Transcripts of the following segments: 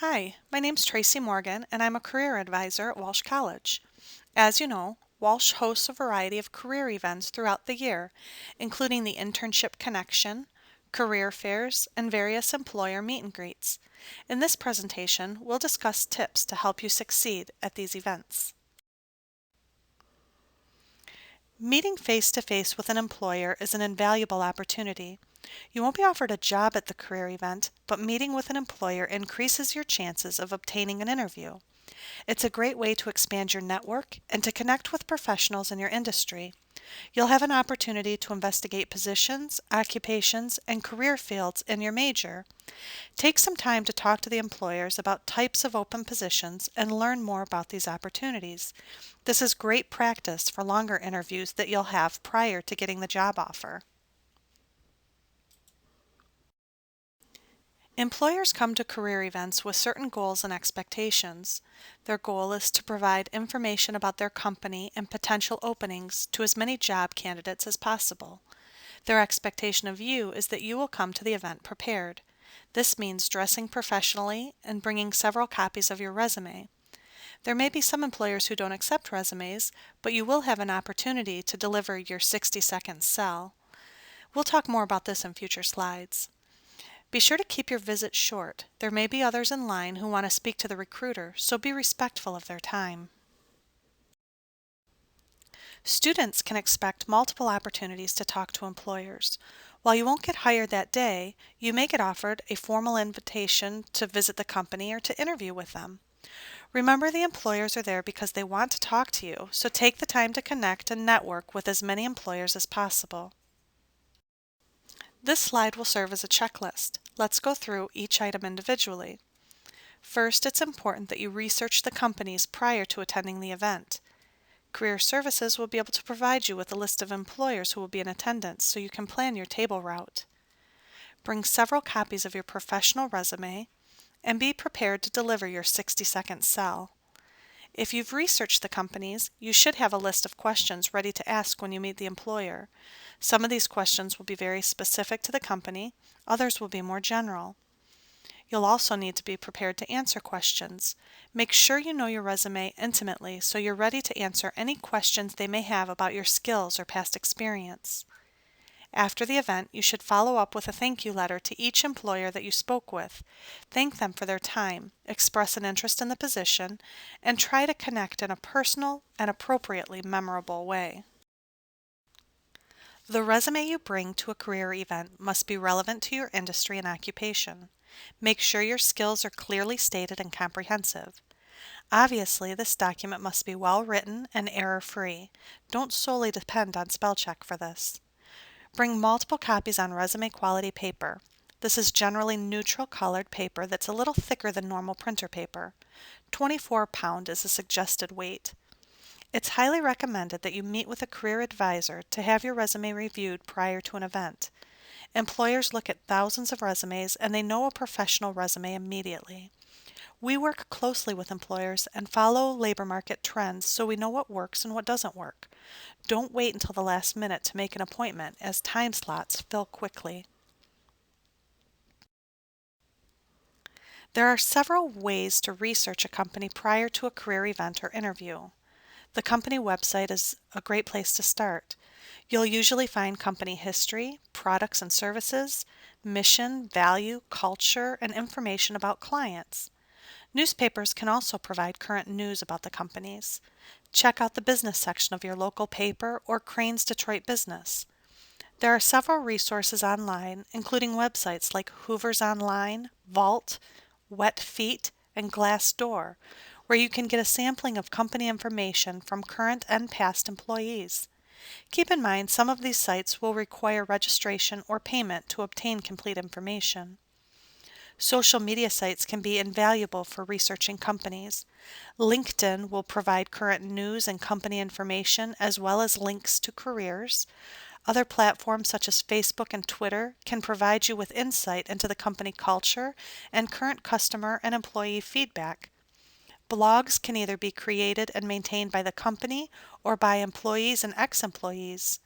Hi, my name's Tracy Morgan, and I'm a career advisor at Walsh College. As you know, Walsh hosts a variety of career events throughout the year, including the Internship Connection, career fairs, and various employer meet and greets. In this presentation, we'll discuss tips to help you succeed at these events. Meeting face-to-face with an employer is an invaluable opportunity. You won't be offered a job at the career event, but meeting with an employer increases your chances of obtaining an interview. It's a great way to expand your network and to connect with professionals in your industry. You'll have an opportunity to investigate positions, occupations, and career fields in your major. Take some time to talk to the employers about types of open positions and learn more about these opportunities. This is great practice for longer interviews that you'll have prior to getting the job offer. Employers come to career events with certain goals and expectations. Their goal is to provide information about their company and potential openings to as many job candidates as possible. Their expectation of you is that you will come to the event prepared. This means dressing professionally and bringing several copies of your resume. There may be some employers who don't accept resumes, but you will have an opportunity to deliver your 60-second sell. We'll talk more about this in future slides. Be sure to keep your visit short. There may be others in line who want to speak to the recruiter, so be respectful of their time. Students can expect multiple opportunities to talk to employers. While you won't get hired that day, you may get offered a formal invitation to visit the company or to interview with them. Remember, the employers are there because they want to talk to you, so take the time to connect and network with as many employers as possible. This slide will serve as a checklist. Let's go through each item individually. First, it's important that you research the companies prior to attending the event. Career Services will be able to provide you with a list of employers who will be in attendance so you can plan your table route. Bring several copies of your professional resume and be prepared to deliver your 60-second sell. If you've researched the companies, you should have a list of questions ready to ask when you meet the employer. Some of these questions will be very specific to the company, others will be more general. You'll also need to be prepared to answer questions. Make sure you know your resume intimately so you're ready to answer any questions they may have about your skills or past experience. After the event, you should follow up with a thank you letter to each employer that you spoke with. Thank them for their time, express an interest in the position, and try to connect in a personal and appropriately memorable way. The resume you bring to a career event must be relevant to your industry and occupation. Make sure your skills are clearly stated and comprehensive. Obviously, this document must be well written and error-free. Don't solely depend on spell check for this. Bring multiple copies on resume quality paper. This is generally neutral colored paper that's a little thicker than normal printer paper. 24 pound is a suggested weight. It's highly recommended that you meet with a career advisor to have your resume reviewed prior to an event. Employers look at thousands of resumes and they know a professional resume immediately. We work closely with employers and follow labor market trends so we know what works and what doesn't work. Don't wait until the last minute to make an appointment, as time slots fill quickly. There are several ways to research a company prior to a career event or interview. The company website is a great place to start. You'll usually find company history, products and services, mission, value, culture, and information about clients. Newspapers can also provide current news about the companies. Check out the business section of your local paper or Crane's Detroit Business. There are several resources online, including websites like Hoover's Online, Vault, Wet Feet, and Glassdoor, where you can get a sampling of company information from current and past employees. Keep in mind, some of these sites will require registration or payment to obtain complete information. Social media sites can be invaluable for researching companies. LinkedIn will provide current news and company information as well as links to careers. Other platforms such as Facebook and Twitter can provide you with insight into the company culture and current customer and employee feedback. Blogs can either be created and maintained by the company or by employees and ex-employees.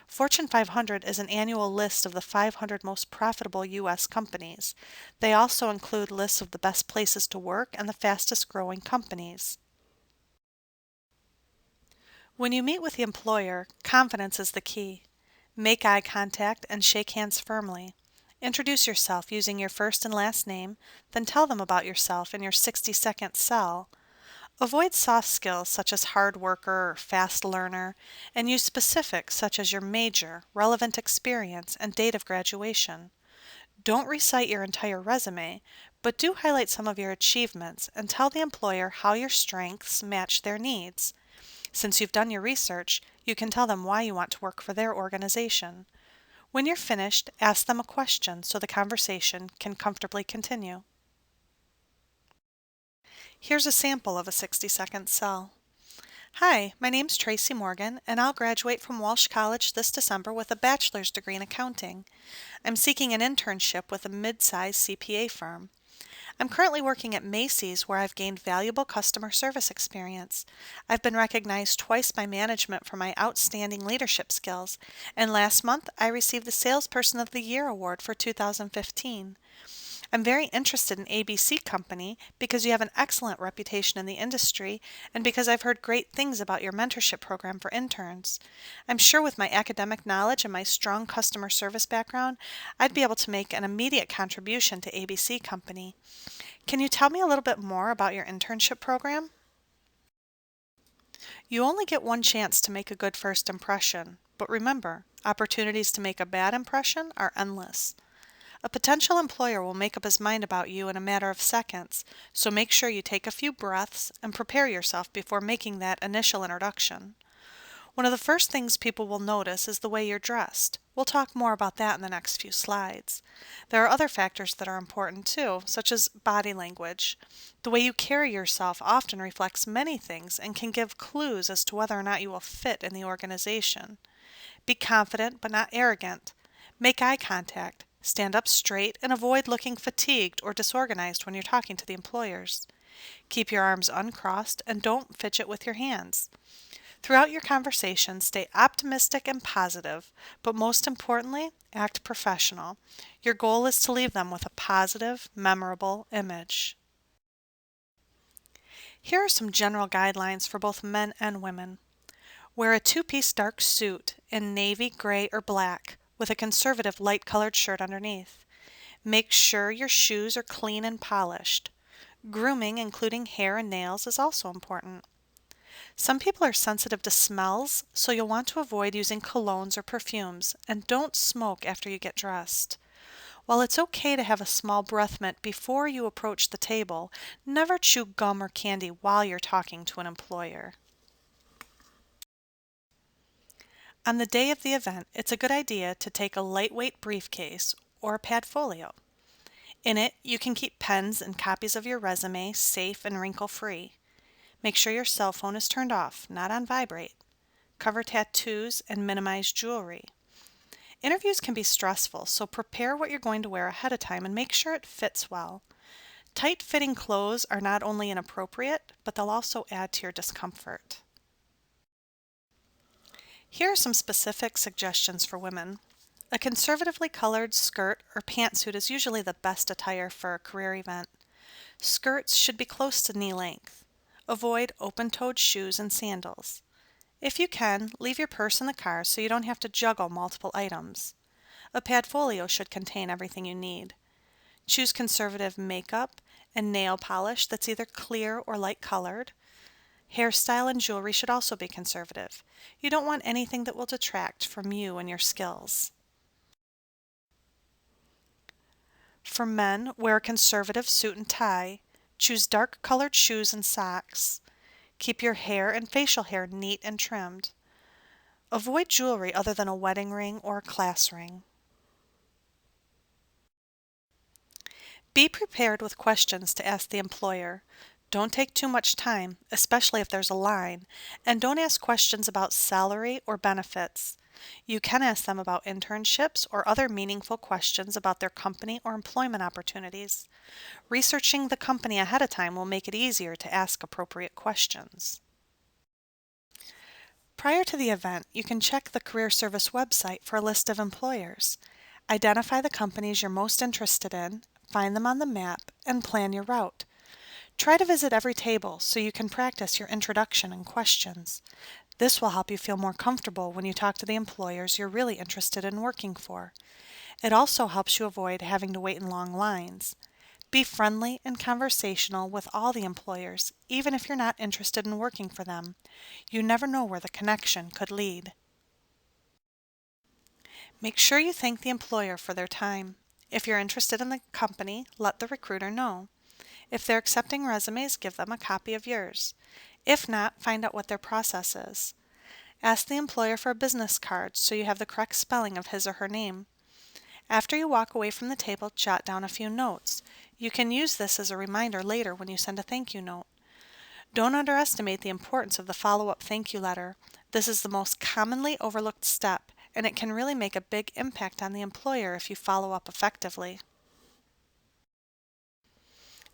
Fortune 500 is an annual list of the 500 most profitable U.S. companies. They also include lists of the best places to work and the fastest growing companies. When you meet with the employer, confidence is the key. Make eye contact and shake hands firmly. Introduce yourself using your first and last name, then tell them about yourself in your 60-second sell. Avoid soft skills such as hard worker or fast learner, and use specifics such as your major, relevant experience, and date of graduation. Don't recite your entire resume, but do highlight some of your achievements and tell the employer how your strengths match their needs. Since you've done your research, you can tell them why you want to work for their organization. When you're finished, ask them a question so the conversation can comfortably continue. Here's a sample of a 60-second sell. Hi, my name's Tracy Morgan, and I'll graduate from Walsh College this December with a bachelor's degree in accounting. I'm seeking an internship with a mid-sized CPA firm. I'm currently working at Macy's, where I've gained valuable customer service experience. I've been recognized twice by management for my outstanding leadership skills, and last month I received the Salesperson of the Year award for 2015. I'm very interested in ABC Company because you have an excellent reputation in the industry and because I've heard great things about your mentorship program for interns. I'm sure with my academic knowledge and my strong customer service background, I'd be able to make an immediate contribution to ABC Company. Can you tell me a little bit more about your internship program? You only get one chance to make a good first impression, but remember, opportunities to make a bad impression are endless. A potential employer will make up his mind about you in a matter of seconds, so make sure you take a few breaths and prepare yourself before making that initial introduction. One of the first things people will notice is the way you're dressed. We'll talk more about that in the next few slides. There are other factors that are important too, such as body language. The way you carry yourself often reflects many things and can give clues as to whether or not you will fit in the organization. Be confident but not arrogant. Make eye contact. Stand up straight and avoid looking fatigued or disorganized when you're talking to the employers. Keep your arms uncrossed and don't fidget with your hands. Throughout your conversation, stay optimistic and positive, but most importantly, act professional. Your goal is to leave them with a positive, memorable image. Here are some general guidelines for both men and women. Wear a two-piece dark suit in navy, gray, or black, with a conservative light-colored shirt underneath. Make sure your shoes are clean and polished. Grooming, including hair and nails, is also important. Some people are sensitive to smells, so you'll want to avoid using colognes or perfumes, and don't smoke after you get dressed. While it's okay to have a small breath mint before you approach the table, never chew gum or candy while you're talking to an employer. On the day of the event, it's a good idea to take a lightweight briefcase or a padfolio. In it, you can keep pens and copies of your resume safe and wrinkle-free. Make sure your cell phone is turned off, not on vibrate. Cover tattoos and minimize jewelry. Interviews can be stressful, so prepare what you're going to wear ahead of time and make sure it fits well. Tight-fitting clothes are not only inappropriate, but they'll also add to your discomfort. Here are some specific suggestions for women. A conservatively colored skirt or pantsuit is usually the best attire for a career event. Skirts should be close to knee length. Avoid open-toed shoes and sandals. If you can, leave your purse in the car so you don't have to juggle multiple items. A padfolio should contain everything you need. Choose conservative makeup and nail polish that's either clear or light colored. Hairstyle and jewelry should also be conservative. You don't want anything that will detract from you and your skills. For men, wear a conservative suit and tie. Choose dark colored shoes and socks. Keep your hair and facial hair neat and trimmed. Avoid jewelry other than a wedding ring or a class ring. Be prepared with questions to ask the employer. Don't take too much time, especially if there's a line, and don't ask questions about salary or benefits. You can ask them about internships or other meaningful questions about their company or employment opportunities. Researching the company ahead of time will make it easier to ask appropriate questions. Prior to the event, you can check the Career Service website for a list of employers. Identify the companies you're most interested in, find them on the map, and plan your route. Try to visit every table so you can practice your introduction and questions. This will help you feel more comfortable when you talk to the employers you're really interested in working for. It also helps you avoid having to wait in long lines. Be friendly and conversational with all the employers, even if you're not interested in working for them. You never know where the connection could lead. Make sure you thank the employer for their time. If you're interested in the company, let the recruiter know. If they're accepting resumes, give them a copy of yours. If not, find out what their process is. Ask the employer for a business card so you have the correct spelling of his or her name. After you walk away from the table, jot down a few notes. You can use this as a reminder later when you send a thank you note. Don't underestimate the importance of the follow-up thank you letter. This is the most commonly overlooked step, and it can really make a big impact on the employer if you follow up effectively.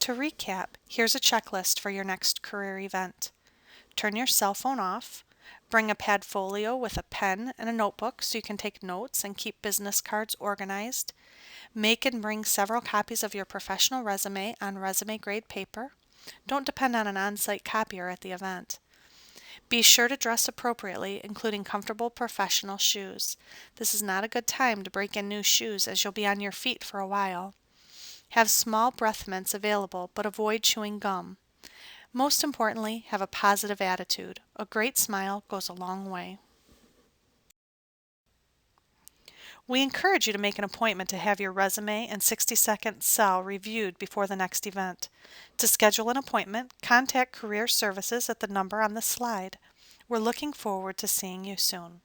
To recap, here's a checklist for your next career event. Turn your cell phone off. Bring a pad folio with a pen and a notebook so you can take notes and keep business cards organized. Make and bring several copies of your professional resume on resume grade paper. Don't depend on an on-site copier at the event. Be sure to dress appropriately, including comfortable professional shoes. This is not a good time to break in new shoes as you'll be on your feet for a while. Have small breath mints available, but avoid chewing gum. Most importantly, have a positive attitude. A great smile goes a long way. We encourage you to make an appointment to have your resume and 60-second cell reviewed before the next event. To schedule an appointment, contact Career Services at the number on the slide. We're looking forward to seeing you soon.